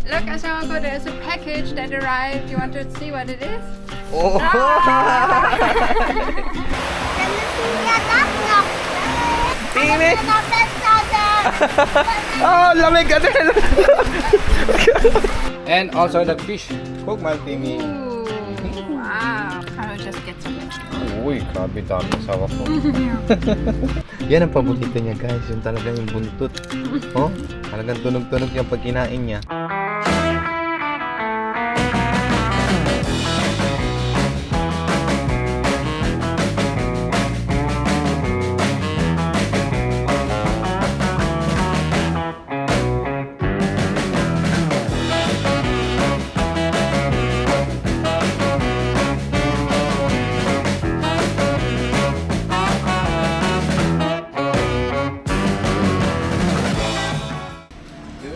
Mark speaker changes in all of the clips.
Speaker 1: Look, Asanko, there's a package that arrived. You want to see what it is?
Speaker 2: Oh! Timmy! Oh, lamig ka din! And also the fish. Cook my Timmy.
Speaker 1: Ooh, wow. Can we just get some?
Speaker 2: Uy, grabe dami ng sawa ko. Yan ang paborito niya guys, yung talaga yung buntot. Oh, talagang tunog-tunog yung pag kinain niya.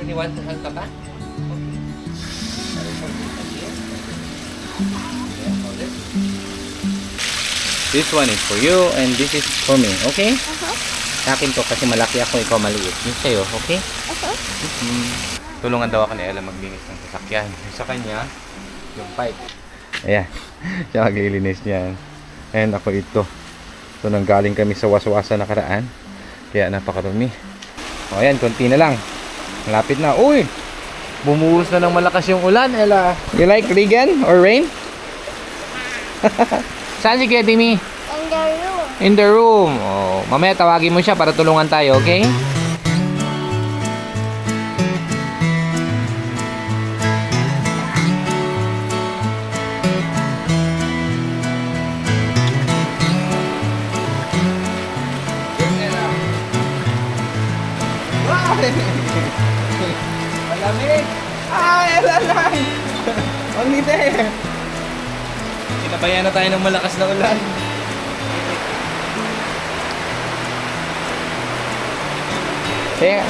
Speaker 2: You want to help Papa? This one is for you and this is for me, okay? Sa akin to kasi malaki ako, ikaw maliit. Yung sa'yo, okay? Tulungan daw ako ni Ella maglinis ng sasakyan. Sa kanya, yung pipe. Ayan, siya maglilinis niyan. And ako ito. So nanggaling kami sa waswasa nakaraan. Kaya napakarumi. O ayan, konti na lang. Malapit na. Uy! Bumuhos na ng malakas yung ulan, Ella. You like Regan or rain? Saan si Kuya Timmy?
Speaker 3: In the room.
Speaker 2: In the room. Oh, mamaya tawagin mo siya para tulungan tayo, okay? Malamig! Ah, Ella lang! Only there! Sinabayan na tayo ng malakas na ulan. Here.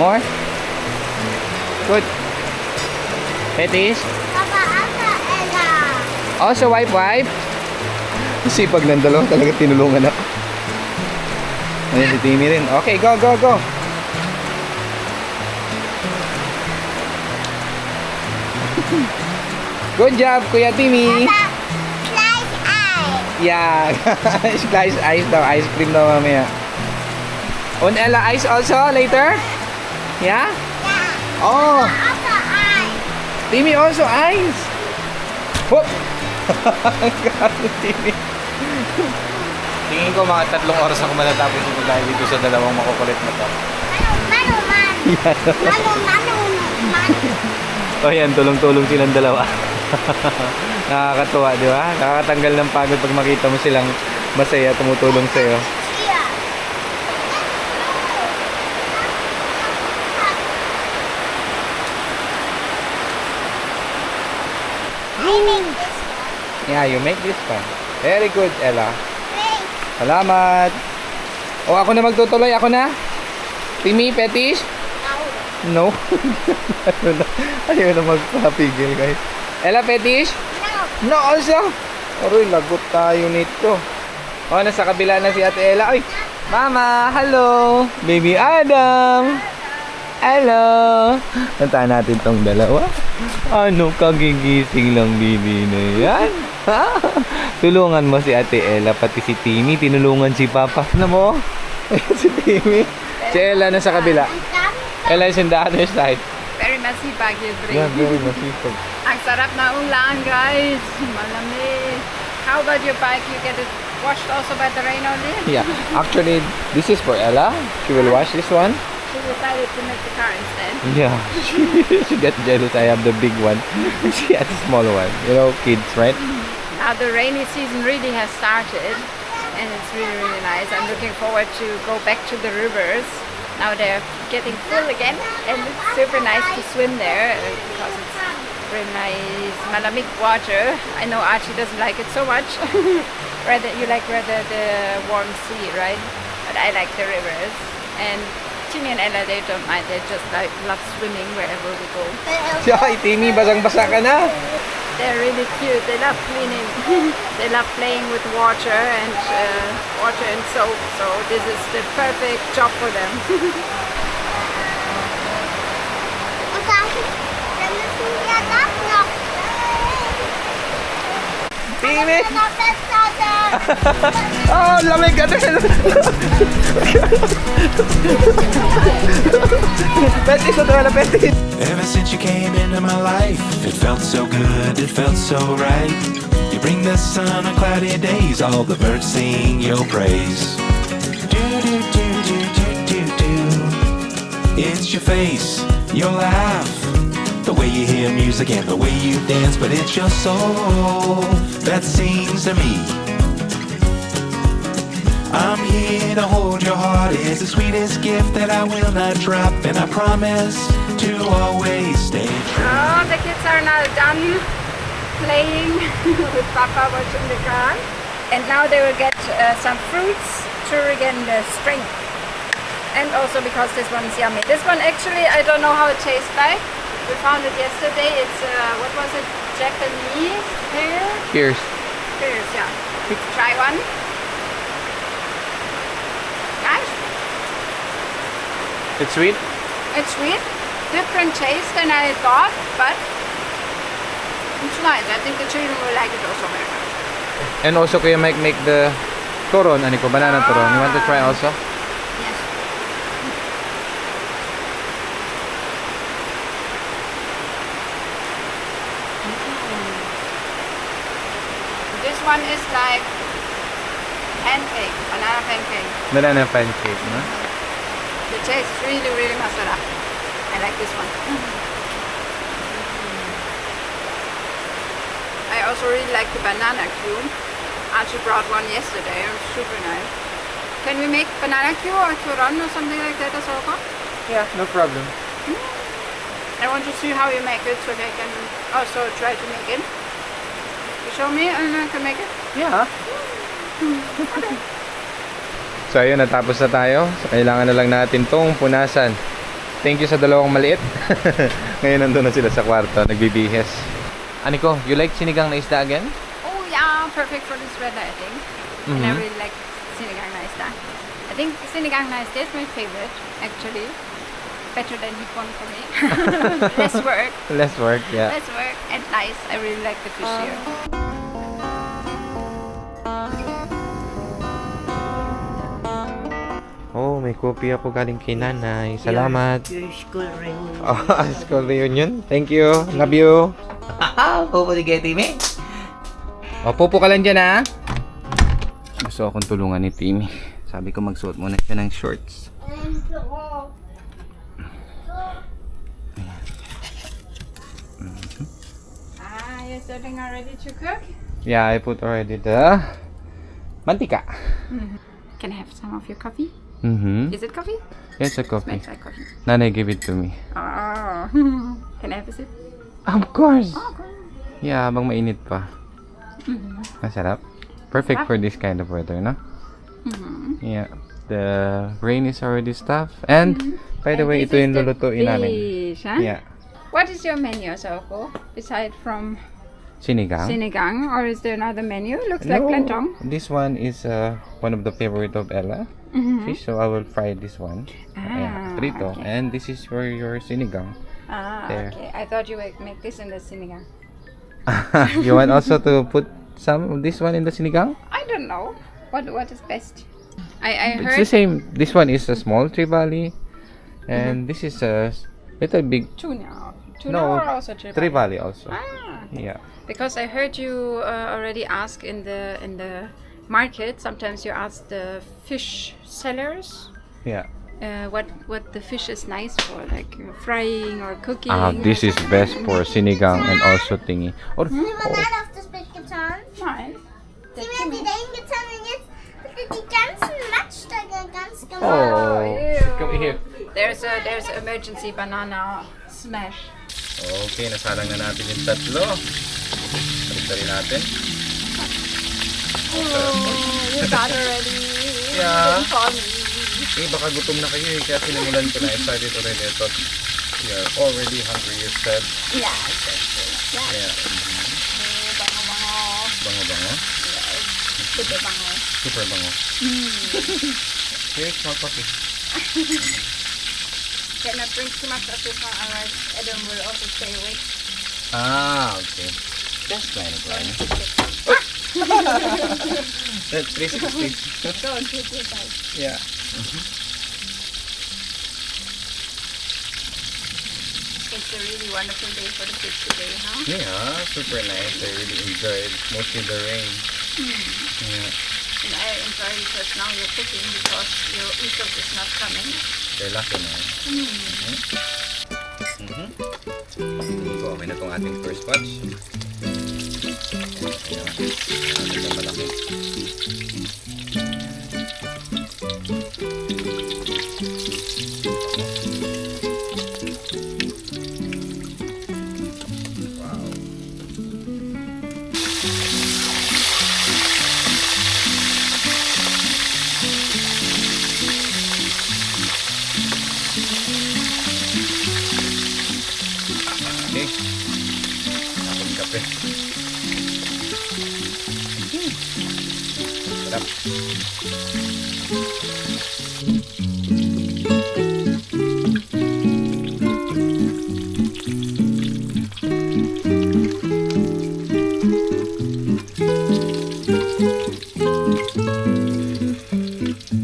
Speaker 2: More? Good. Petis?
Speaker 3: Papa, asa, Ella.
Speaker 2: Also wipe. Sipag ng dalawa talaga tinulungan ako. Ayan si Timmy rin. Okay, go. Good job, Kuya Timmy.
Speaker 3: Papa, slice eye.
Speaker 2: Yeah. Slice ice daw. Ice cream daw mamaya. On Ella ice also later? Yeah?
Speaker 3: Yeah.
Speaker 2: Oh,
Speaker 3: Asa, eye.
Speaker 2: Timmy also ice. Whoop. Grabe, Timmy. Tingin ko mga 3 oras ako matatapos ito dahil dito sa dalawang makukulit na to.
Speaker 3: Manu, man. Manu.
Speaker 2: O yan, tulong-tulong silang dalawa. Nakakatuwa, di ba? Nakakatanggal ng pagod pag makita mo silang masaya, tumutulong sa'yo.
Speaker 3: Here. I make this one.
Speaker 2: Yeah, you make this one. Very good, Ella.
Speaker 3: Wait.
Speaker 2: Salamat. O, ako na magtutuloy. Ako na. Timmy, Petish?
Speaker 3: No.
Speaker 2: No. Ayaw na magpapigil, guys. Ella, Petish?
Speaker 3: No.
Speaker 2: No, also. Aroy, lagot tayo nito. O, nasa kabila na si Ate Ella. Ay, Mama, hello. Baby Adam. Hello. Nantaan natin tong dalawa. Ano, kagigising lang, baby na yan. Ha? Tulungan mo si Ate Ella, pati si Timmy. Tinulungan si Papa. Ano mo? Si Timmy. Si Ella nasa kabila. Ella is in the other side.
Speaker 1: Very messy bag you bring.
Speaker 2: Yeah, very masipag.
Speaker 1: Ang sarap na ulan, guys. Malamig. How about your bike? You get it washed also by the rain only?
Speaker 2: Yeah, actually, this is for Ella. She will wash this one.
Speaker 1: She decided to make the car instead.
Speaker 2: Yeah, she got jealous. I have the big one. She has a small one. You know, kids, right?
Speaker 1: Now the rainy season really has started and it's really, really nice. I'm looking forward to go back to the rivers. Now they're getting full again and it's super nice to swim there because it's really nice malamig water. I know Archie doesn't like it so much. rather the warm sea, right? But I like the rivers. And Timmy and Ella, they don't mind. They just like love swimming wherever we go.
Speaker 2: Si Timmy, basang-basa ka na.
Speaker 1: They're really cute. They love cleaning. They love playing with water and soap. So this is the perfect job for them.
Speaker 2: Timmy!
Speaker 3: Not that soda.
Speaker 2: Oh, lamig ka din! Petis na wala petis!
Speaker 4: Ever since you came into my life, it felt so good, it felt so right. You bring the sun on cloudy days, all the birds sing your praise. Do do do do do do do. It's your face, your laugh, the way you hear music and the way you dance, but it's your soul that sings to me. I'm here to hold your heart. It's the sweetest gift that I will not drop, and I promise to always stay true.
Speaker 1: Oh, the kids are now done playing with Papa watching the car. And now they will get some fruits to regain the strength. And also because this one is yummy. This one actually, I don't know how it tastes like. We found it yesterday. It's, what was it? Japanese pear?
Speaker 2: Cheers.
Speaker 1: Pears, yeah. Try one. Nice.
Speaker 2: It's sweet?
Speaker 1: It's sweet. Different taste than I thought, but it's nice. I think the children will like it also very much.
Speaker 2: And also Kuya Mike make the turon, ano ko, banana turon. You want to try also?
Speaker 1: Yes. This one is like pancake, banana pancake.
Speaker 2: Banana pancake, no?
Speaker 1: The taste is really, really masala. I like this one. I also really like the banana cue. Archie brought one yesterday. It was super nice. Can we make banana cue or turon or something like that as well?
Speaker 2: Yeah, no problem.
Speaker 1: I want to see how you make it so they can also try to make it. You show me and I can make it?
Speaker 2: Yeah. So ayun, natapos na tayo. So kailangan na lang natin tong punasan. Thank you sa dalawang maliit. Ngayon nandun na sila sa kwarto, nagbibihes. Aniko, you like sinigang na isda again?
Speaker 1: Oh yeah, perfect for this weather I think. And I really like sinigang na isda. I think sinigang na isda is my favorite actually. Better than hipon for me. Less work.
Speaker 2: Less work, yeah.
Speaker 1: Less work and nice. I really like the fish here.
Speaker 2: Oh, may kopi ako galing kay nanay. Salamat.
Speaker 5: Your school reunion.
Speaker 2: Oh, school reunion. Thank you. Love you.
Speaker 5: Puputi kay Timmy.
Speaker 2: O, pupo ka lang dyan, ha? Gusto akong tulungan ni Timmy. Sabi ko magsuot muna siya ng shorts.
Speaker 1: Ah, you're starting already to cook?
Speaker 2: Yeah, I put already the mantika.
Speaker 1: Can I have some of your coffee?
Speaker 2: Mm-hmm.
Speaker 1: Is it coffee?
Speaker 2: Yes, a coffee.
Speaker 1: Smells like coffee.
Speaker 2: Nanay, give it to me.
Speaker 1: Oh. Can I have a sip?
Speaker 2: Of course.
Speaker 1: Oh, okay.
Speaker 2: Yeah, habang mainit pa. Masarap. Perfect
Speaker 1: Sarap.
Speaker 2: for this kind of weather, no? Yeah. The rain is already stuffed. And, by the
Speaker 1: And
Speaker 2: way,
Speaker 1: this
Speaker 2: ito
Speaker 1: is
Speaker 2: yung
Speaker 1: the
Speaker 2: lulutuin namin.
Speaker 1: fish, huh?
Speaker 2: Yeah.
Speaker 1: What is your menu, Soko? Aside from
Speaker 2: Sinigang.
Speaker 1: sinigang, or is there another menu? Looks like
Speaker 2: No,
Speaker 1: planchong.
Speaker 2: this one is one of the favorite of Ella. Fish, so I will fry this one.
Speaker 1: Ah,
Speaker 2: Prito.
Speaker 1: okay.
Speaker 2: And this is for your sinigang.
Speaker 1: Ah,
Speaker 2: There.
Speaker 1: okay. I thought you would make this in the sinigang.
Speaker 2: You want also to put some of this one in the sinigang?
Speaker 1: I don't know. What is best? I
Speaker 2: It's
Speaker 1: heard
Speaker 2: the same. This one is a small trevally. And this is a little big
Speaker 1: tuna. Tuna
Speaker 2: No,
Speaker 1: or also trevally?
Speaker 2: trevally also.
Speaker 1: Ah,
Speaker 2: Yeah.
Speaker 1: because I heard you already ask in the market. Sometimes you ask the fish sellers
Speaker 2: Yeah.
Speaker 1: what the fish is nice for, like frying or cooking.
Speaker 2: This is best for sinigang and also thingy. Or,
Speaker 3: Die man auf das Bild getan.
Speaker 1: Nice.
Speaker 3: Sie werden die dahin getan und jetzt wird die ganzen Matschstöcke ganz gemacht.
Speaker 2: oh,
Speaker 1: ew.
Speaker 2: come here.
Speaker 1: There's emergency banana smash.
Speaker 2: Okay, nasalang na natin yung tatlo. Balik natin.
Speaker 1: Oh, you got already.
Speaker 2: Yeah.
Speaker 1: Didn't call me.
Speaker 2: Eh, baka gutom na kayo eh, kaya sinimulan ko na. I started already. I thought you are already hungry, you said.
Speaker 1: Yeah, exactly. Yeah.
Speaker 2: Yeah.
Speaker 1: Bango-bango.
Speaker 2: Bango-bango.
Speaker 1: Yes. Super bango.
Speaker 2: Super bango. Here's more coffee.
Speaker 1: Cannot drink too much of this one, otherwise Adam will also stay awake.
Speaker 2: Ah, okay. That's kind of fine. That's 360.
Speaker 1: Don't hit your bike.
Speaker 2: Yeah.
Speaker 1: It's a really wonderful day for the kids today, huh?
Speaker 2: Yeah, super nice. I really enjoyed mostly the rain. Yeah.
Speaker 1: And I enjoy because now you're cooking because your Isok is not coming.
Speaker 2: They're lucky na. So, okay na itong ating first batch. Ayan. Ayan na malaki. Wow. Okay. Tapos kape. Sarap.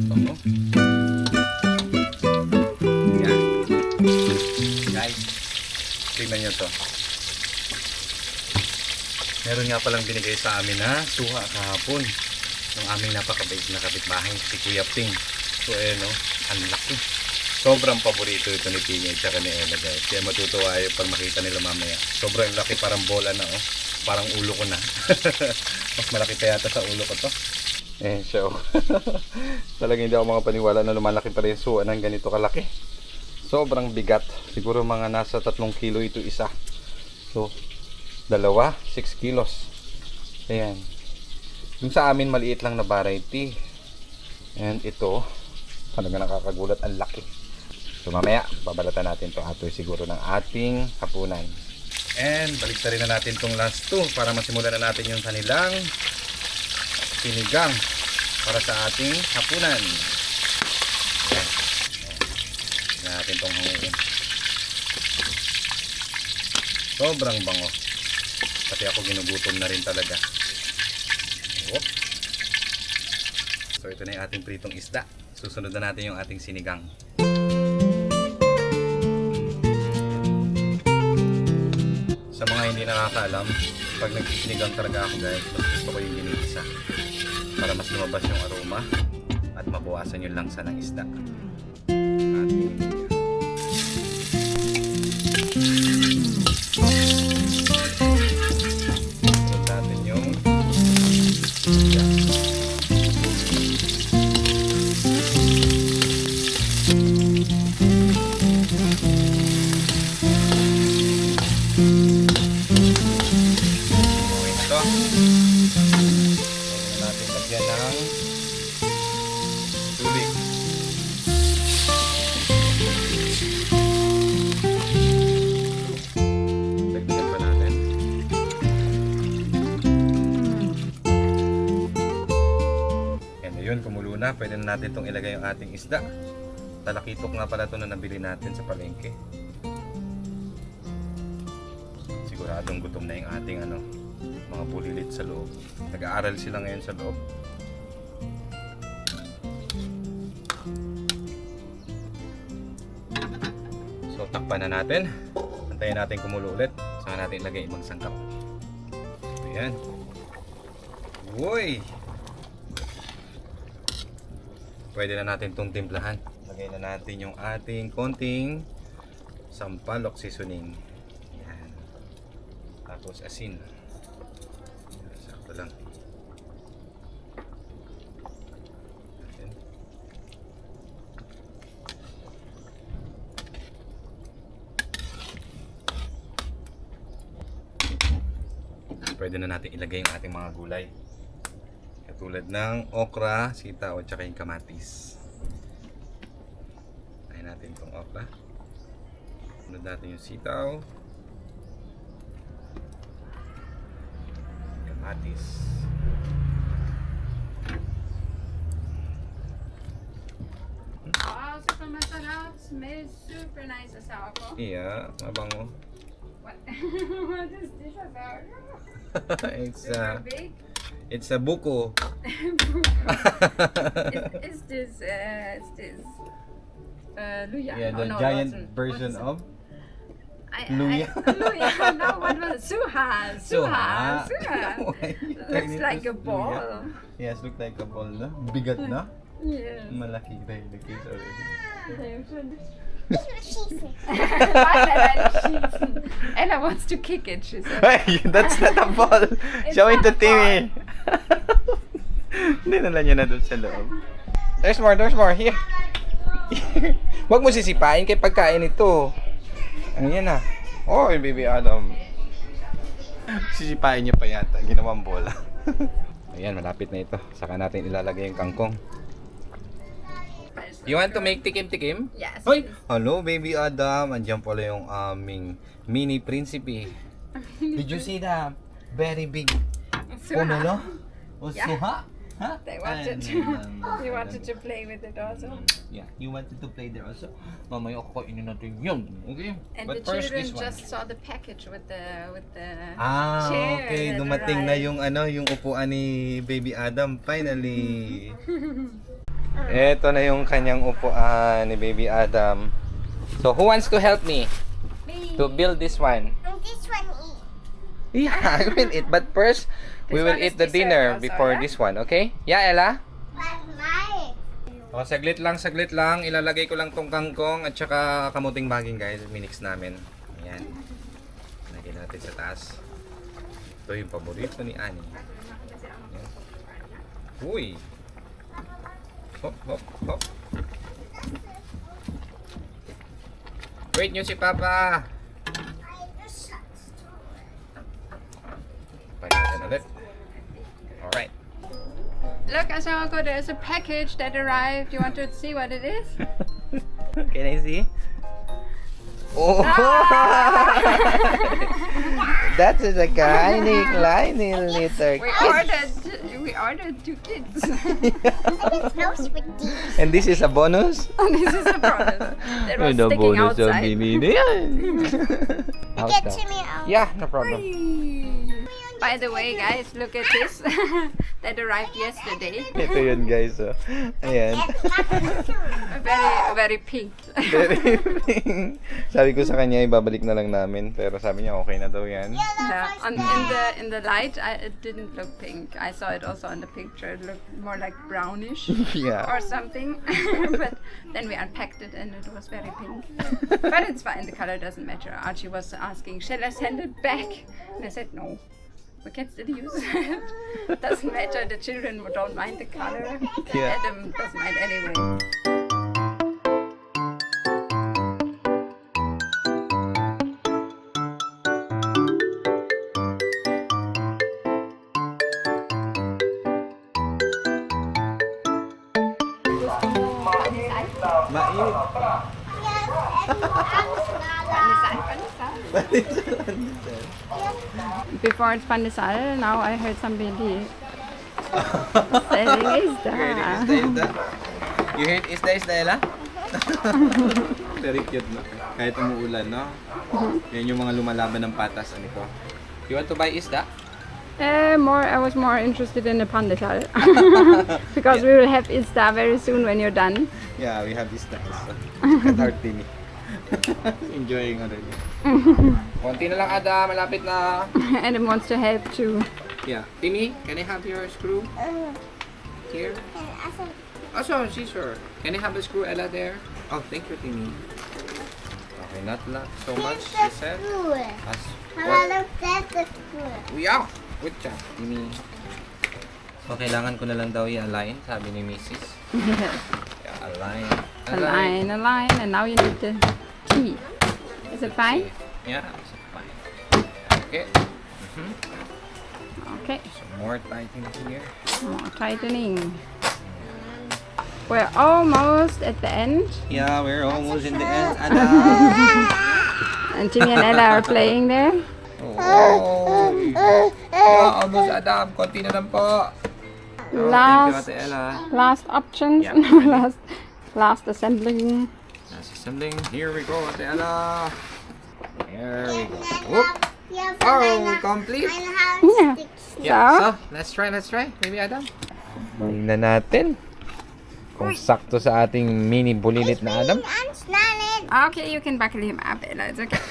Speaker 2: Bango. Yan. Guys, tingnan nyo to. Meron nga palang binigay sa amin na suha kahapon ng aming napakabait na kapitbahay, si Kuya Ping. So no, ang laki. Sobrang paborito ito ni Ping at saka ni Ella, guys. Kaya matutuwa yung pag makita nila mamaya. Sobrang laki, parang bola na oh. Parang ulo ko na. Mas malaki pa yata sa ulo ko to. Siya oh. Talagang hindi ako makapaniwala na lumalaki pa rin yung suha ng ganito kalaki. Sobrang bigat. Siguro mga nasa 3 kilo ito isa. So, dalawa, 6 kilos. Ayan. Yung sa amin, maliit lang na variety. And ito, talaga nakakagulat, ang laki. So, mamaya, babalatan natin to atoy siguro ng ating hapunan. And, baliktarin na natin tong last two para masimulan na natin yung kanilang sinigang para sa ating hapunan. Ayan. Tignan natin tong hanguin. Sobrang bango. Kasi ako ginugutom na rin talaga. Oh. So ito na yung ating pritong isda. Susunod na natin yung ating sinigang. Sa mga hindi nakakaalam, pag nagsisinigang talaga ako, guys, mas gusto ko yung ginigisa para mas lumabas yung aroma at mabawasan yung langsa ng isda. Ating natin yung natin lagyan ng tubig. Dagdagan pa natin. Yan na yun, kumulo na. Pwede na natin itong ilagay yung ating isda. Talakitok nga pala ito na nabili natin sa palengke. Siguradong gutom na yung ating mga bulilit sa loob. Nag-aaral sila ngayon sa loob. So takpan na natin. Antayin natin kumulo ulit. Saka natin ilagay ibang sangkap. Ayan. Uy! Pwede na natin itong timplahan. Lagay na natin yung ating konting sampalok seasoning. Ayan. Tapos asin. Sakto lang. Ayan. Pwede na natin ilagay yung ating mga gulay. Katulad ng okra, sitaw at saka yung kamatis. Ayan natin itong okra. Sunod natin yung sitaw. Kamatis.
Speaker 1: Wow, super masarap. Smells super nice asawa ko.
Speaker 2: Iya, mabango.
Speaker 1: What? What is this asawa ko?
Speaker 2: It's
Speaker 1: Super big.
Speaker 2: It's a buko.
Speaker 1: Is this Luya?
Speaker 2: Yeah, the
Speaker 1: Oh, no, it
Speaker 2: giant
Speaker 1: wasn't.
Speaker 2: version
Speaker 1: What
Speaker 2: of
Speaker 1: is it?
Speaker 2: Luya.
Speaker 1: Luya. No, what was it? Suha.
Speaker 2: Suha.
Speaker 1: Looks like a ball.
Speaker 2: Yes, look like a ball, no? Bigat na?
Speaker 1: Yes.
Speaker 2: Malaki tayo the case already.
Speaker 3: This is what she said.
Speaker 1: Ella wants to kick it, she said.
Speaker 2: Hey, that's not a ball.
Speaker 1: It's
Speaker 2: Show it
Speaker 1: not
Speaker 2: to
Speaker 1: a
Speaker 2: Timmy. Dinala niya na doon sa loob. There's more. Here. Huwag mo sisipain kay pagkain ito. Ayan na. Oh, baby Adam. Sisipain niya pa yata. Ginawang bola. Ayan, malapit na ito. Saka natin ilalagay yung kangkong. You want to make tikim-tikim?
Speaker 1: Yes.
Speaker 2: Hoy! Hello, baby Adam. Andiyan pala yung aming mini prinsipe. Did you see the very big pomelo? O
Speaker 1: Yeah.
Speaker 2: suha? Huh?
Speaker 1: They wanted to, you wanted to play with it also.
Speaker 2: Yeah, you wanted to play there also. Mamaya kakainin natin yun. Okay?
Speaker 1: And
Speaker 2: But
Speaker 1: the
Speaker 2: first,
Speaker 1: children
Speaker 2: this one.
Speaker 1: just saw the package with the
Speaker 2: Ah,
Speaker 1: chair
Speaker 2: okay.
Speaker 1: that
Speaker 2: Dumating na
Speaker 1: arrived.
Speaker 2: yung yung upuan ni Baby Adam finally. Ito na yung kanyang upuan ni Baby Adam. So, who wants to help me to build this one?
Speaker 3: And this one eat.
Speaker 2: Yeah, I will eat. But first, we
Speaker 1: This
Speaker 2: will
Speaker 1: one is
Speaker 2: eat the
Speaker 1: dessert
Speaker 2: dinner
Speaker 1: also,
Speaker 2: before
Speaker 1: yeah?
Speaker 2: this one, okay? Yeah, Ella?
Speaker 3: But mine.
Speaker 2: Oh, saglit lang. Ilalagay ko lang tong kangkong at saka kamuting baging, guys. Minix namin. Ayan. Lagay natin sa taas. Ito yung paborito ni Annie. Ayan. Uy! Hop. Wait nyo si Papa! Panatin ulit. Alright.
Speaker 1: Look, Asako, there's a package that arrived. You want to see what it is?
Speaker 2: Can I see? Oh! That is a tiny little
Speaker 1: We ordered 2 kids.
Speaker 3: It smells with these.
Speaker 2: And this is a bonus?
Speaker 1: This is a bonus. That was sticking outside.
Speaker 3: Get to me out.
Speaker 2: Yeah, no problem.
Speaker 1: By the way, guys, look at this. That arrived yesterday.
Speaker 2: Ito yun, guys. Oh. Ayan.
Speaker 3: It's not food.
Speaker 1: Very pink.
Speaker 2: Very pink. Sabi ko sa kanya, ibabalik na lang namin. Pero sabi niya, okay na daw yan.
Speaker 1: Yeah, in the light, it didn't look pink. I saw it also on the picture. It looked more like brownish
Speaker 2: Yeah.
Speaker 1: or something. But then we unpacked it and it was very pink. But it's fine. The color doesn't matter. Archie was asking, "Shall I send it back?" And I said, "No. We can still use it. Doesn't matter. The children don't mind the color.
Speaker 2: Yeah.
Speaker 1: Adam doesn't mind anyway."
Speaker 2: Mainit.
Speaker 1: Before it's pandesal, now I heard somebody selling isda.
Speaker 2: You heard isda, Ella? Very cute, no? Kahit umuulan, no? Yan yung mga lumalaban ng patas. Ano ko? You want to buy isda?
Speaker 1: I was more interested in the pandesal because we will have isda very soon when you're done.
Speaker 2: Yeah, we have isda also. At our TV. Enjoying already. Konti na lang, Ada. Malapit na.
Speaker 1: Adam wants to help too.
Speaker 2: Yeah. Timmy, can I have your screw? Here. Also, scissor. Can I have a screw, Ella, there? Oh, thank you, Timmy. Okay, not so much, you said. As what? Yeah. Good job, Timmy. So, kailangan ko na lang daw i-align, sabi ni Mrs. Yeah, align.
Speaker 1: Align, and now you need the key. Is it fine?
Speaker 2: Yeah, it's fine. Okay.
Speaker 1: Okay.
Speaker 2: Some more tightening here.
Speaker 1: More tightening. We're almost at the end,
Speaker 2: Yeah, we're almost in the end. Ada!
Speaker 1: and Timmy and Ella are playing there.
Speaker 2: Oh! Yeah, almost Adam. Konti na lang po. Thank you,
Speaker 1: Last,
Speaker 2: Ate Ella.
Speaker 1: last options.
Speaker 2: Yeah.
Speaker 1: last assembling.
Speaker 2: That's assembling. Here we go, Ate Ella. There we go. Whoop.
Speaker 3: Yeah,
Speaker 2: Oh, complete.
Speaker 3: Ein Handstick.
Speaker 2: Yeah. So, let's try. Baby Adam. Tingnan natin kung sakto sa ating mini bulilit na Adam.
Speaker 3: Anschnallen.
Speaker 1: Okay, you can buckle him up, Ella. It's okay.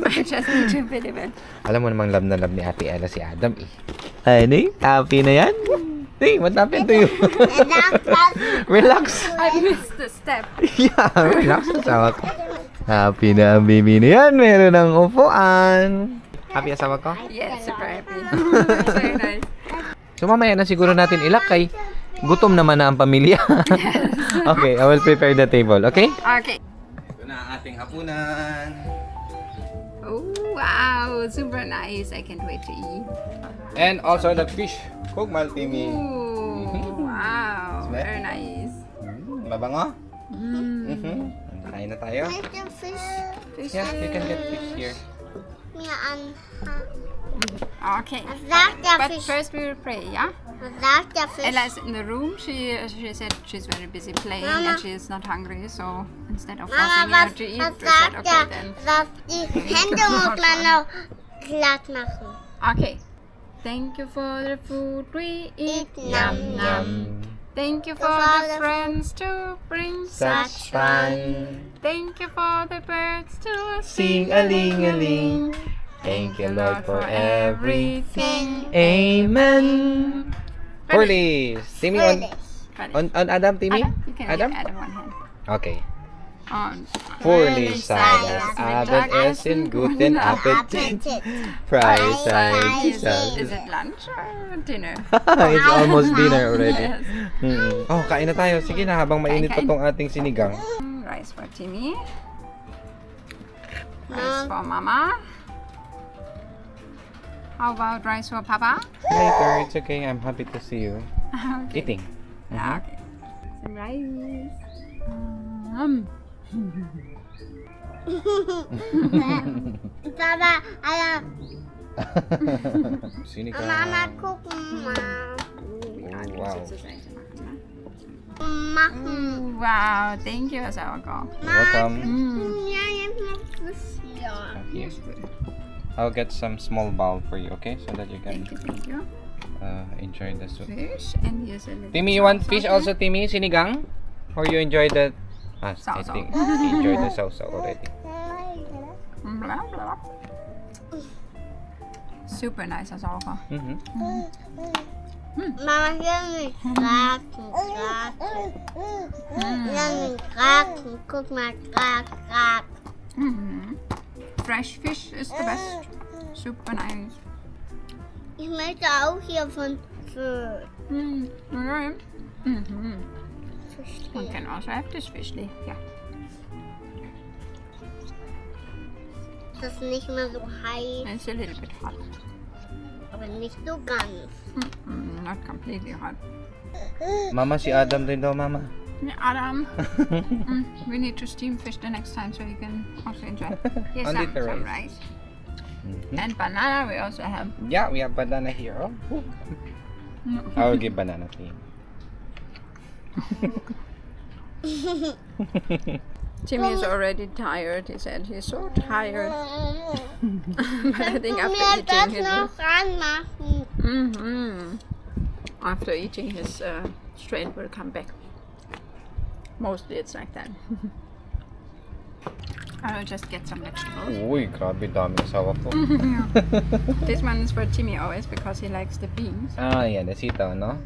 Speaker 1: I just need to fit him in.
Speaker 2: Alam mo namang love na love ni Ate Ella si Adam eh. Honey, happy na yan? Hey, what happened to you? Relax.
Speaker 1: I missed the step.
Speaker 2: Yeah, relax. Asawa ko. Happy na ang baby na yan. Meron ng upuan. Happy asawa ko?
Speaker 1: Yes, super happy. It's very nice.
Speaker 2: So mamaya na siguro natin ilakay. Gutom naman na ang pamilya. Okay, I will prepare the table, okay?
Speaker 1: Okay.
Speaker 2: Ito na ang ating hapunan.
Speaker 1: Oh, wow. Super nice. I can't wait to eat.
Speaker 2: And also the fish. Cook Maltimi.
Speaker 1: Ooh, wow. Very nice.
Speaker 2: Mabango? Kain na tayo.
Speaker 3: Mit dem Fisch.
Speaker 2: Yeah, you can get fish here.
Speaker 3: Mir an.
Speaker 1: Okay.
Speaker 3: Was sagt der
Speaker 1: But
Speaker 3: Fisch?
Speaker 1: first we will pray, yeah?
Speaker 3: Was sagt der Fisch?
Speaker 1: Ella is in the room. She said she's very busy playing
Speaker 3: Mama.
Speaker 1: and she is not hungry. So instead of
Speaker 3: Mama,
Speaker 1: forcing her
Speaker 3: was,
Speaker 1: to eat,
Speaker 3: was
Speaker 1: we said,
Speaker 3: sagt
Speaker 1: okay,
Speaker 3: der?
Speaker 1: then.
Speaker 3: Was die Hände muss man noch glatt machen.
Speaker 1: Okay. Thank you for the food we eat.
Speaker 3: Eat
Speaker 1: Yum,
Speaker 3: yum,
Speaker 1: yum. Thank you for the friends to bring such fun. Thank you for the birds to sing a ling a ling. Thank you, Lord, for everything.
Speaker 2: Amen. Furlies. Timmy on, on Adam, Timmy?
Speaker 1: Adam, you can
Speaker 2: Adam?
Speaker 1: Adam one hand.
Speaker 2: Okay.
Speaker 1: On.
Speaker 2: Furlies sei das Abendessen, guten Appetit. Fries sei
Speaker 1: Is
Speaker 2: Jesus.
Speaker 1: it lunch or dinner?
Speaker 2: It's almost dinner already.
Speaker 1: Yes.
Speaker 2: Oh, kain na tayo. Sige na, habang mainit pa
Speaker 1: Kain.
Speaker 2: tong ating sinigang.
Speaker 1: Rice for Timmy. Rice for Mama. How about rice for Papa?
Speaker 2: Later, it's okay. I'm happy to see you
Speaker 1: Okay.
Speaker 2: eating.
Speaker 1: Okay. Some rice.
Speaker 3: Papa,
Speaker 2: Sinigang.
Speaker 3: Mama, gucken mal.
Speaker 2: Oh, wow.
Speaker 3: Machen.
Speaker 1: Wow, thank you, Asawako.
Speaker 2: Welcome.
Speaker 3: Ja, jetzt noch das hier.
Speaker 2: Here. I'll get some small bowl for you, okay? So that you can
Speaker 1: Thank you.
Speaker 2: enjoy the soup.
Speaker 1: Fish and here's a little
Speaker 2: Timmy, you want
Speaker 1: sauce
Speaker 2: fish
Speaker 1: on
Speaker 2: also, Timmy? Sinigang? Or you enjoy the... I
Speaker 1: Sausaw.
Speaker 2: think you enjoy the sauce already.
Speaker 1: it. Blah, blah. Super nice, Asawako.
Speaker 3: Mama, hier mit Kraken. Hier mit Kraken. Guck mal, Kraken.
Speaker 1: Fresh fish is the best. Super nice.
Speaker 3: Ich möchte auch hier von
Speaker 1: Okay. One can also have this fish leaf. Yeah.
Speaker 3: Das ist nicht mehr so heiß,
Speaker 1: It's a little bit hot.
Speaker 3: aber nicht so ganz.
Speaker 1: Not completely hot.
Speaker 2: Mama, si Adam din daw, Mama.
Speaker 1: Yeah, Adam, we need to steam fish the next time so you can also enjoy. Here's
Speaker 2: Only
Speaker 1: some
Speaker 2: the
Speaker 1: rice.
Speaker 2: rice.
Speaker 1: And banana we also have.
Speaker 2: Yeah, we have banana here. Oh. I will give banana to you.
Speaker 1: Timmy is already tired. He said he's so tired. But I think after
Speaker 3: Mir das
Speaker 1: eating his
Speaker 3: noch ranmachen.
Speaker 1: after eating his strength will come back. Mostly it's like that. I will just get some vegetables.
Speaker 2: Uy, grabe dami asawa ko.
Speaker 1: This one is for Timmy always because he likes the beans.
Speaker 2: Ah, yeah, the sitaw, no?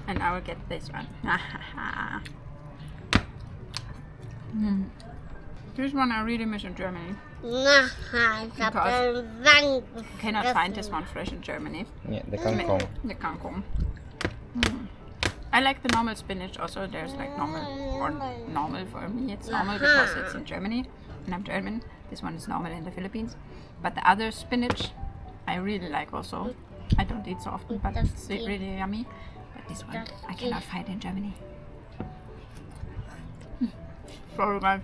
Speaker 1: And I will get this one. This one I really miss in Germany.
Speaker 3: Na, ich hab den Wang.
Speaker 1: You cannot find this one fresh in Germany.
Speaker 2: Yeah, the kangkong.
Speaker 1: The kangkong. I like the normal spinach also. There's like normal, or normal for me. It's normal because it's in Germany and I'm German. This one is normal in the Philippines. But the other spinach I really like also. I don't eat so often, but it's really yummy. But this one I cannot find in Germany. Sorry guys.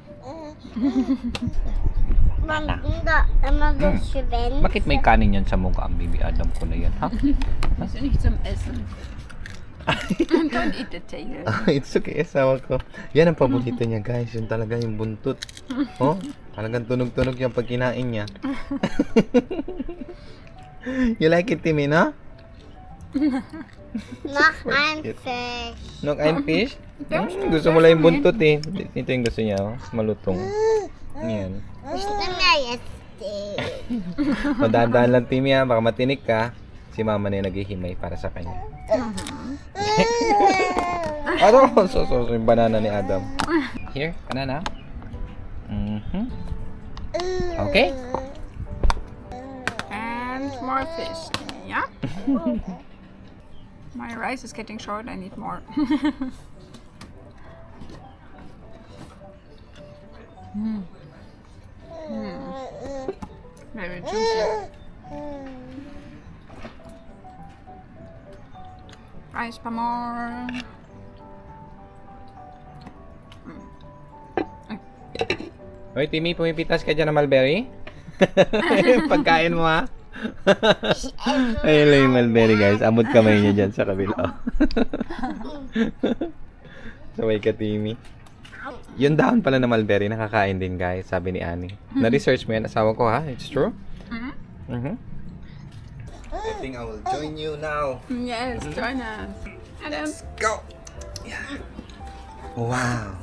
Speaker 3: Man da immer so schwänzt.
Speaker 2: Bakit may kanin yan sa mukha ang baby Adam ko na yan, ha?
Speaker 1: Das ist nicht zum Essen. Don't eat the tail.
Speaker 2: It's okay, asawa ko. Yan ang paborito niya, guys. Yun talaga yung buntot. Oh, Talagang tunog-tunog yung pag kinain niya. You like it, Timmy, no?
Speaker 3: Noch ein Fisch.
Speaker 2: Nog ein fish? Gusto mo lang yung buntot eh. Ito yung gusto niya, oh. Malutong. Yan.
Speaker 3: Ich nehme mir jetzt den.
Speaker 2: Madaan-daan lang, Timmy, ha. Baka matinik ka. Si mama na yung naghihimay para sa kanya. Ano? So, yung banana ni Adam. Here, banana. Okay.
Speaker 1: And more fish. Yeah. My rice is getting short. I need more. Very juicy. Rice pa more.
Speaker 2: Hoy, Timmy, pumipitas ka dyan ng mulberry? Pagkain mo, ha? Ayun lang yung mulberry, guys. Amot kamay niya dyan sa kabila. Sabay ka, Timmy. Yung dahon pala na mulberry, nakakain din, guys. Sabi ni Annie. Na-research mo yan, asawa ko, ha? It's true? I think I will join you now.
Speaker 1: Yes, join us. Adam.
Speaker 2: Go! Yeah. Wow!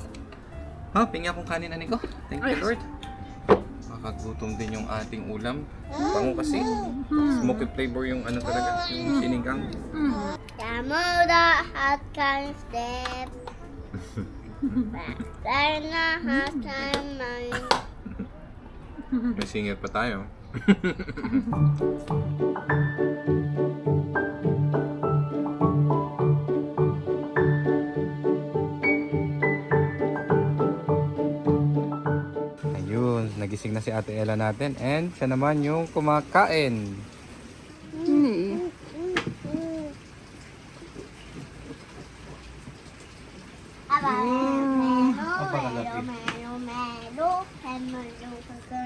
Speaker 2: Oh, pingi akong kanin, Annie ko. Thank you, Lord. Makagutom din yung ating ulam. Bango kasi. Smoky flavor yung ano talaga, yung sinigang.
Speaker 3: Der Mutter hat keinen Step. Deiner hat keinen Mann.
Speaker 2: May singer pa tayo. Ayun, nagising na si Ate Ella natin and siya naman yung kumakain.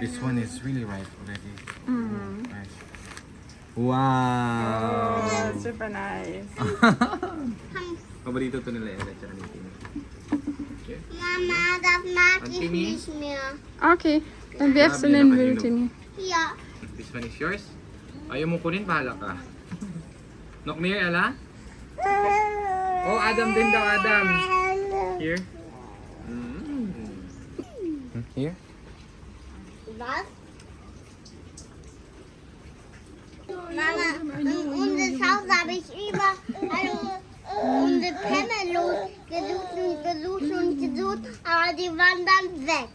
Speaker 2: This one is really ripe already. Nice. Wow!
Speaker 1: Super nice.
Speaker 2: Paborito to nila Ella tsaka ni Timmy.
Speaker 3: Mama, das mag ich
Speaker 2: Timmy?
Speaker 3: nicht mehr.
Speaker 1: Okay, dann wirfst du den Müll, Timmy.
Speaker 3: Hier.
Speaker 2: This one is yours? Ayaw mo kunin, bahala ka. Knock me here, Ella? Oh, Adam din daw, Adam. Here. Here.
Speaker 3: Was? Mama, in unser Haus habe ich unsere Pomelo gesucht, aber die waren dann weg.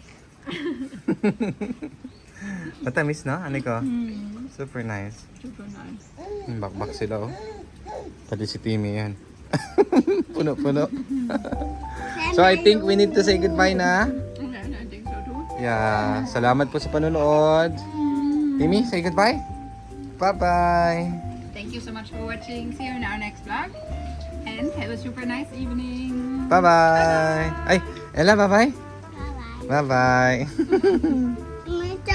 Speaker 2: Matamis, no? Ano ko? Super nice.
Speaker 1: Super nice.
Speaker 2: Bakbak sila, oh. Pati si Timmy yan. Puno-puno. So, I think we need to say goodbye na.
Speaker 1: Yeah, I think so too.
Speaker 2: Yeah. Salamat po sa panonood. Timmy, say goodbye. Bye-bye.
Speaker 1: Thank you so much for watching. See you in our next vlog. And have a super nice evening.
Speaker 2: Bye-bye. Ay, Ella, bye-bye.
Speaker 3: Bye bye.
Speaker 2: Bye-bye.